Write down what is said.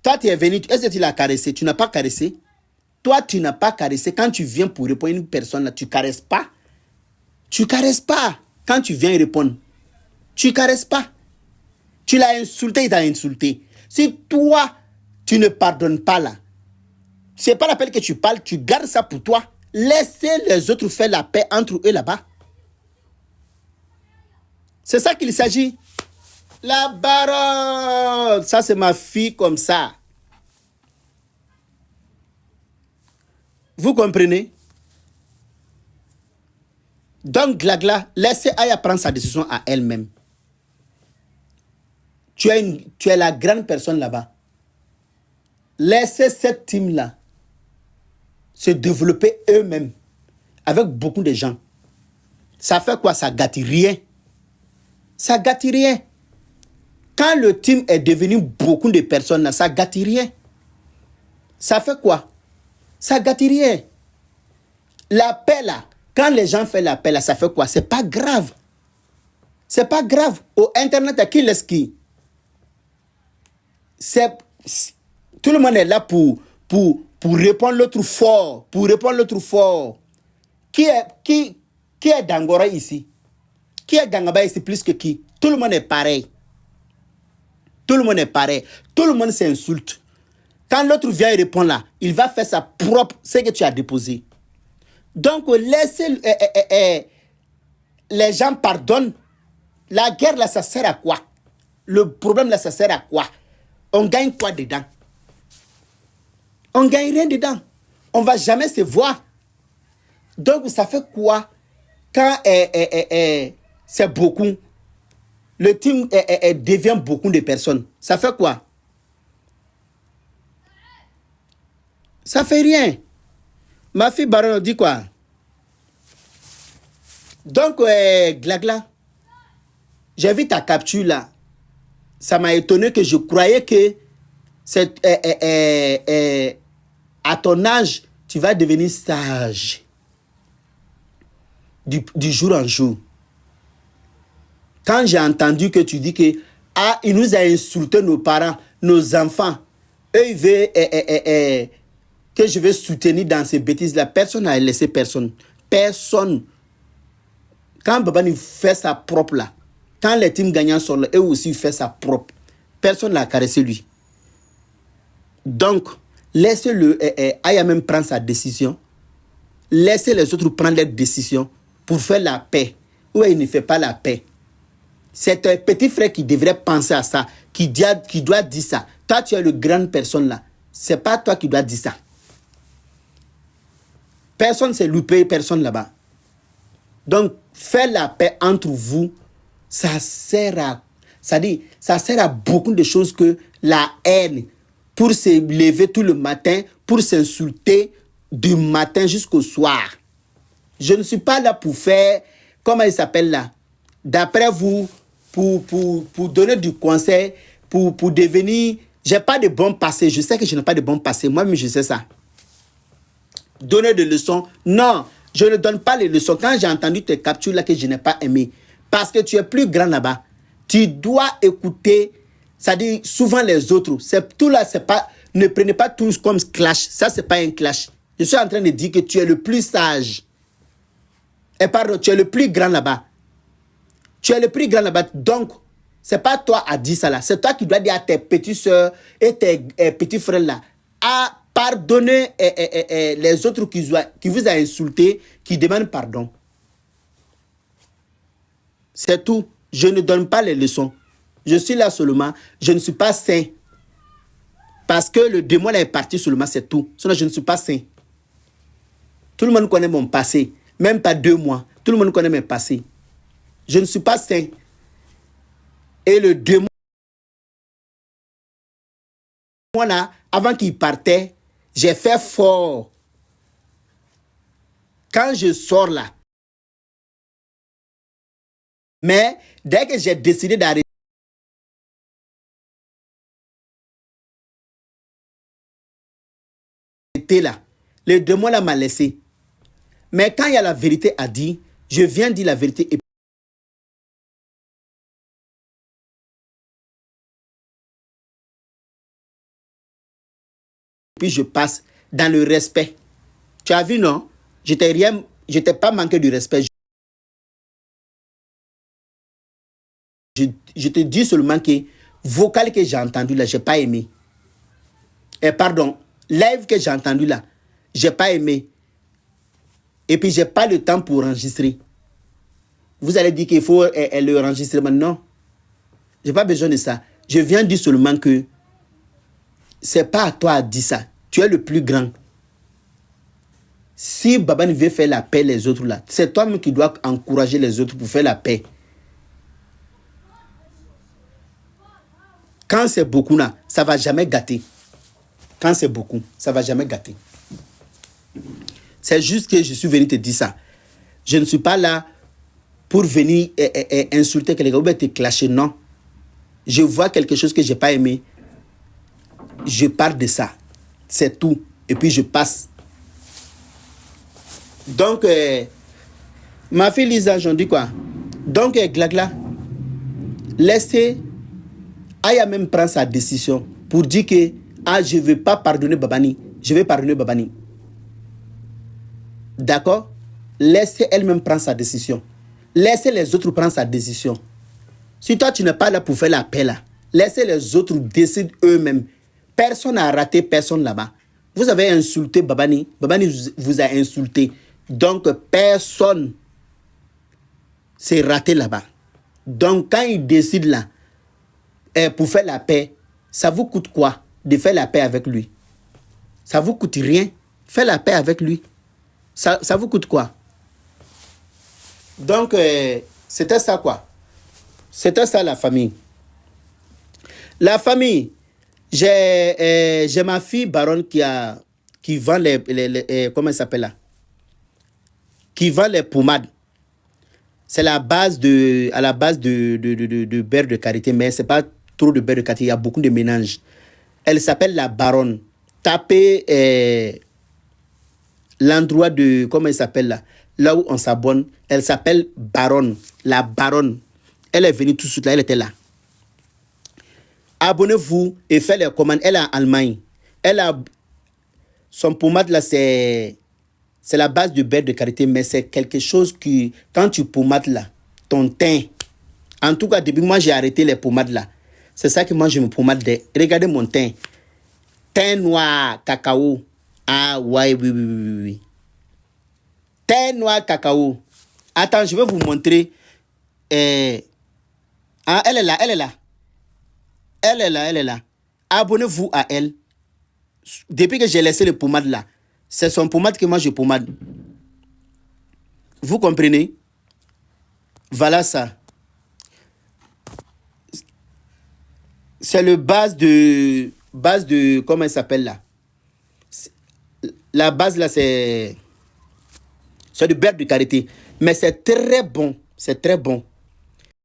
Toi, tu es venu, est-ce que tu l'as caressé? Tu n'as pas caressé? Toi, tu n'as pas caressé. Quand tu viens pour répondre à une personne, là, tu ne caresses pas. Tu ne caresses pas. Quand tu viens répondre, tu ne caresses pas. Tu l'as insulté, il t'a insulté. Si toi, tu ne pardonnes pas là, c'est pas la peine que tu parles, tu gardes ça pour toi. Laissez les autres faire la paix entre eux là-bas. C'est ça qu'il s'agit. La baronne, ça c'est ma fille comme ça. Vous comprenez? Donc Glagla, laissez Aya prendre sa décision à elle-même. Tu es la grande personne là-bas. Laissez cette team-là se développer eux-mêmes avec beaucoup de gens. Ça fait quoi? Ça gâte rien. Ça gâte rien. Quand le team est devenu beaucoup de personnes, là, ça gâte rien. Ça fait quoi? Ça gâte rien. La paix là, quand les gens font la paix là, ça fait quoi? C'est pas grave. C'est pas grave. Au internet, à qui laisse qui? Tout le monde est là pour répondre l'autre fort. Pour répondre l'autre fort. Qui est Dangora ici? Qui est Gangaba ici plus que qui? Tout le monde est pareil. Tout le monde est pareil. Tout le monde s'insulte. Quand l'autre vient et répond là, il va faire sa propre, ce que tu as déposé. Donc, laissez les gens pardonnent. La guerre là, ça sert à quoi? Le problème là, ça sert à quoi? On gagne quoi dedans? On gagne rien dedans. On va jamais se voir. Donc, ça fait quoi quand c'est beaucoup? Le team devient beaucoup de personnes. Ça fait quoi? Ça fait rien. Ma fille Baron dit quoi? Donc, Glagla, j'ai vu ta capture là. Ça m'a étonné que je croyais que à ton âge, tu vas devenir sage. Du jour en jour. Quand j'ai entendu que tu dis que il nous a insulté nos parents, nos enfants, eux ils veulent que je vais soutenir dans ces bêtises-là, personne n'a laissé personne. Personne. Quand Babani fait sa propre là, quand les teams gagnants sont là, eux aussi font sa propre. Personne n'a caressé lui. Donc, laissez-le, Aya même prendre sa décision. Laissez les autres prendre leur décision pour faire la paix. Ou il ne fait pas la paix. C'est un petit frère qui devrait penser à ça, qui doit dire ça. Toi, tu es le grande personne là. C'est pas toi qui dois dire ça. Personne s'est loupé, personne là-bas. Donc, faire la paix entre vous, ça sert à beaucoup de choses que la haine, pour se lever tout le matin, pour s'insulter du matin jusqu'au soir. Je ne suis pas là pour faire, comment il s'appelle là, d'après vous, pour donner du conseil, pour devenir, j'ai pas de bon passé, je sais que je n'ai pas de bon passé, moi-même je sais ça. Donner des leçons, non, je ne donne pas les leçons. Quand j'ai entendu tes captures là que je n'ai pas aimé, parce que tu es plus grand là-bas, tu dois écouter, c'est-à-dire souvent les autres. C'est tout là, c'est pas, ne prenez pas tous comme clash. Ça c'est pas un clash. Je suis en train de dire que tu es le plus sage. Et pardon, tu es le plus grand là-bas. Tu es le plus grand là-bas. Donc, c'est pas toi à dire ça là. C'est toi qui dois dire à tes petites soeurs et tes petits frères là à pardonner les autres qui vous ont insulté, qui demandent pardon. C'est tout. Je ne donne pas les leçons. Je suis là seulement. Je ne suis pas saint. Parce que le démon là est parti seulement, c'est tout. Sinon, je ne suis pas saint. Tout le monde connaît mon passé. Même pas 2 mois. Tout le monde connaît mes passés. Je ne suis pas saint. Et le démon là, avant qu'il partait, j'ai fait fort. Quand je sors là. Mais dès que j'ai décidé d'arrêter là, le démon là m'a laissé. Mais quand il y a la vérité à dire, je viens dire la vérité et puis je passe dans le respect. Tu as vu, non? Je t'ai pas manqué de respect. Je te dis seulement que vocal que j'ai entendu là, j'ai pas aimé. Pardon, live que j'ai entendu là, j'ai pas aimé. Et puis j'ai pas le temps pour enregistrer. Vous allez dire qu'il faut le enregistrement. Non, j'ai pas besoin de ça. Je viens dire seulement que c'est pas à toi à dire ça. Tu es le plus grand. Si Babani veut faire la paix les autres là, c'est toi-même qui dois encourager les autres pour faire la paix. Quand c'est beaucoup là, ça va jamais gâter. Quand c'est beaucoup, ça va jamais gâter. C'est juste que je suis venu te dire ça. Je ne suis pas là pour venir insulter quelqu'un ou bien te clasher, non. Je vois quelque chose que je n'ai pas aimé. Je parle de ça. C'est tout. Et puis je passe. Donc, ma fille Lisa, j'en dis quoi? Donc, Glagla, laissez Aya même prendre sa décision pour dire que je ne veux pas pardonner Babani. Je vais pardonner Babani. D'accord? Laissez elle-même prendre sa décision. Laissez les autres prendre sa décision. Si toi, tu n'es pas là pour faire la paix là, laissez les autres décider eux-mêmes. Personne n'a raté personne là-bas. Vous avez insulté Babani. Babani vous a insulté. Donc, personne s'est raté là-bas. Donc, quand il décide là, pour faire la paix, ça vous coûte quoi de faire la paix avec lui? Ça vous coûte rien. Faire la paix avec lui. Ça vous coûte quoi? Donc, c'était ça quoi. C'était ça la famille. La famille, j'ai ma fille Baronne qui vend les comment elle s'appelle là? Qui vend les pommades. C'est à la base de beurre de karité, mais c'est pas trop de beurre de karité, il y a beaucoup de mélanges. Elle s'appelle la Baronne. Tapez l'endroit de, comment elle s'appelle là où on s'abonne, elle s'appelle Baronne, la Baronne. Elle est venue tout de suite là, elle était là. Abonnez-vous et faites les commandes. Elle est en Allemagne. Son pommade là, c'est la base de beurre de karité, mais c'est quelque chose qui, quand tu pommades là, ton teint, en tout cas, depuis moi j'ai arrêté les pommades là. C'est ça que moi je me pommade. Regardez mon teint. Teint noir, cacao. Ah ouais, oui. Teint noir, cacao. Attends, je vais vous montrer. Elle est là. Elle est là. Abonnez-vous à elle. Depuis que j'ai laissé le pommade là, c'est son pommade que moi je pommade. Vous comprenez? Voilà ça. C'est le base de comment elle s'appelle là? La base là, c'est du beurre de karité. Mais c'est très bon. C'est très bon.